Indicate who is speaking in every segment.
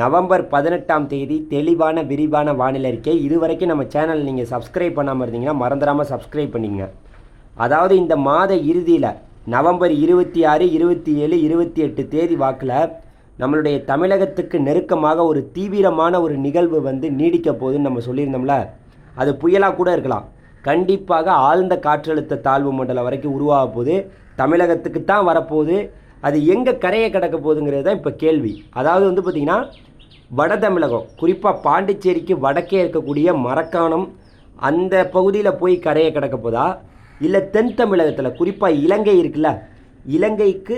Speaker 1: November 18ஆம் தேதி தெளிவான விரிவான வானிலை அறிக்கை. இதுவரைக்கும் நம்ம சேனல் நீங்கள் சப்ஸ்கிரைப் பண்ணாமல் இருந்தீங்கன்னா மறந்துடாமல் சப்ஸ்கிரைப் பண்ணிங்க. அதாவது இந்த மாத இறுதியில் நவம்பர் 26, 27, 28 தேதி வாக்கில் நம்மளுடைய தமிழகத்துக்கு நெருக்கமாக ஒரு தீவிரமான ஒரு நிகழ்வு நீடிக்க போகுதுன்னு நம்ம சொல்லியிருந்தோம்ல. அது புயலாக கூட இருக்கலாம். கண்டிப்பாக ஆழ்ந்த காற்றழுத்த தாழ்வு மண்டலம் வரைக்கும் உருவாக போகுது. தமிழகத்துக்கு தான் வரப்போகுது. அது எங்கே கரையை கடக்க போகுதுங்கிறது தான் இப்போ கேள்வி. அதாவது பார்த்திங்கன்னா வட தமிழகம், குறிப்பாக பாண்டிச்சேரிக்கு வடக்கே இருக்கக்கூடிய மரக்காணம் அந்த பகுதியில் போய் கரையை கடக்க போதா, இல்லை தென் தமிழகத்தில் குறிப்பாக இலங்கை இருக்குல்ல, இலங்கைக்கு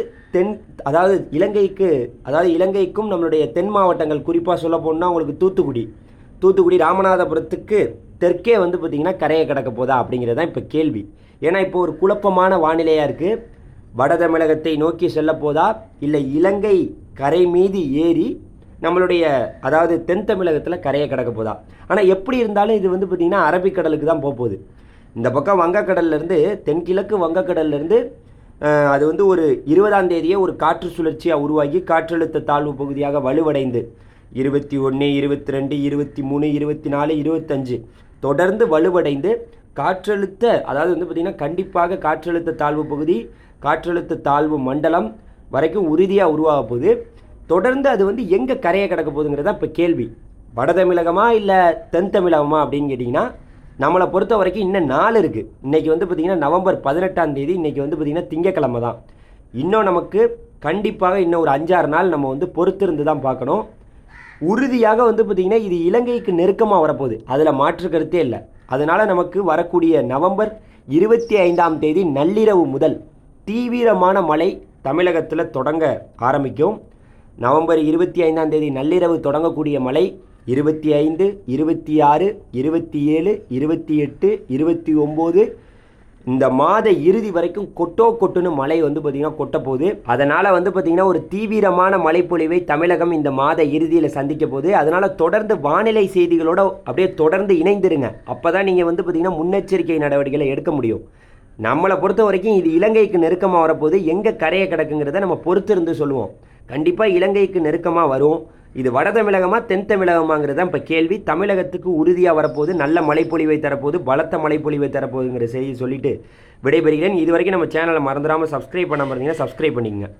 Speaker 1: அதாவது இலங்கைக்கும் நம்மளுடைய தென் மாவட்டங்கள் குறிப்பாக சொல்ல போனால் உங்களுக்கு தூத்துக்குடி ராமநாதபுரத்துக்கு தெற்கே பார்த்திங்கன்னா கரையை கடக்க போதா அப்படிங்கிறது தான் இப்போ கேள்வி. ஏன்னா இப்போ ஒரு குழப்பமான வானிலையாக இருக்குது. வட தமிழகத்தை நோக்கி செல்ல போதா, இல்லை இலங்கை கரை மீது ஏறி நம்மளுடைய அதாவது தென் தமிழகத்தில் கரையை கடக்க போதா. ஆனால் எப்படி இருந்தாலும் இது பார்த்திங்கன்னா அரபிக்கடலுக்கு தான் போகுது. இந்த பக்கம் வங்கக்கடல்லேருந்து தென்கிழக்கு வங்கக்கடல்லேருந்து அது ஒரு 20ஆம் தேதியே ஒரு காற்று சுழற்சியாக உருவாகி காற்றழுத்த தாழ்வு பகுதியாக வலுவடைந்து 21, 22, 23, 24, 25 தொடர்ந்து வலுவடைந்து காற்றழுத்த அதாவது பார்த்திங்கன்னா கண்டிப்பாக காற்றழுத்த தாழ்வு பகுதி காற்றழுத்த தாழ்வு மண்டலம் வரைக்கும் உறுதியாக உருவாக போகுது. தொடர்ந்து அது எங்கே கரையை கடக்க போகுதுங்கிறது தான் இப்போ கேள்வி. வட தமிழகமா இல்லை தென் தமிழகமா அப்படின்னு கேட்டிங்கன்னா நம்மளை பொறுத்த வரைக்கும் இன்னும் நாள் இருக்குது. இன்றைக்கி பார்த்திங்கன்னா நவம்பர் 18ஆம் தேதி, இன்றைக்கி பார்த்திங்கன்னா திங்கக்கிழமை தான். இன்னும் நமக்கு கண்டிப்பாக இன்னும் ஒரு 5-6 நாள் நம்ம பொறுத்திருந்து தான் பார்க்கணும். உறுதியாக பார்த்திங்கன்னா இது இலங்கைக்கு நெருக்கமாக வரப்போகுது, அதில் மாற்று கருத்தே இல்லை. அதனால் நமக்கு வரக்கூடிய நவம்பர் 25ஆம் தேதி நள்ளிரவு முதல் தீவிரமான மழை தமிழகத்தில் தொடங்க ஆரம்பிக்கும். நவம்பர் 25ஆம் தேதி நள்ளிரவு தொடங்கக்கூடிய மழை 25, 26, 27, 28, 29 இந்த மாத இறுதி வரைக்கும் கொட்டுன்னு மழை பார்த்திங்கன்னா கொட்ட போகுது. அதனால் பார்த்திங்கன்னா ஒரு தீவிரமான மழைப்பொழிவை தமிழகம் இந்த மாத இறுதியில் சந்திக்க போகுது. அதனால் தொடர்ந்து வானிலை செய்திகளோடு அப்படியே தொடர்ந்து இணைந்துருங்க. அப்போ தான் நீங்கள் பார்த்திங்கன்னா முன்னெச்சரிக்கை நடவடிக்கைகளை எடுக்க முடியும். நம்மளை பொறுத்த வரைக்கும் இது இலங்கைக்கு நெருக்கமாக வரப்போகுது. எங்கே கரையை கிடக்குங்கிறத நம்ம பொறுத்திருந்து சொல்லுவோம். கண்டிப்பாக இலங்கைக்கு நெருக்கமாக வரும். இது வட தமிழகமா தென் தமிழகமாங்கிறது தான் இப்போ கேள்வி. தமிழகத்துக்கு உறுதியாக வரப்போகுது, நல்ல மழைப்பொழிவை தரப்போகுது, பலத்த மழைப்பொழிவை தரப்போகுதுங்கிற செய்தி சொல்லிட்டு விடைபெறுகிறேன். இது வரைக்கும் நம்ம சேனலை மறந்துடாமல் சப்ஸ்கிரைப் பண்ணாமல் இருந்தீங்கன்னா சப்ஸ்கிரைப் பண்ணிக்கங்க.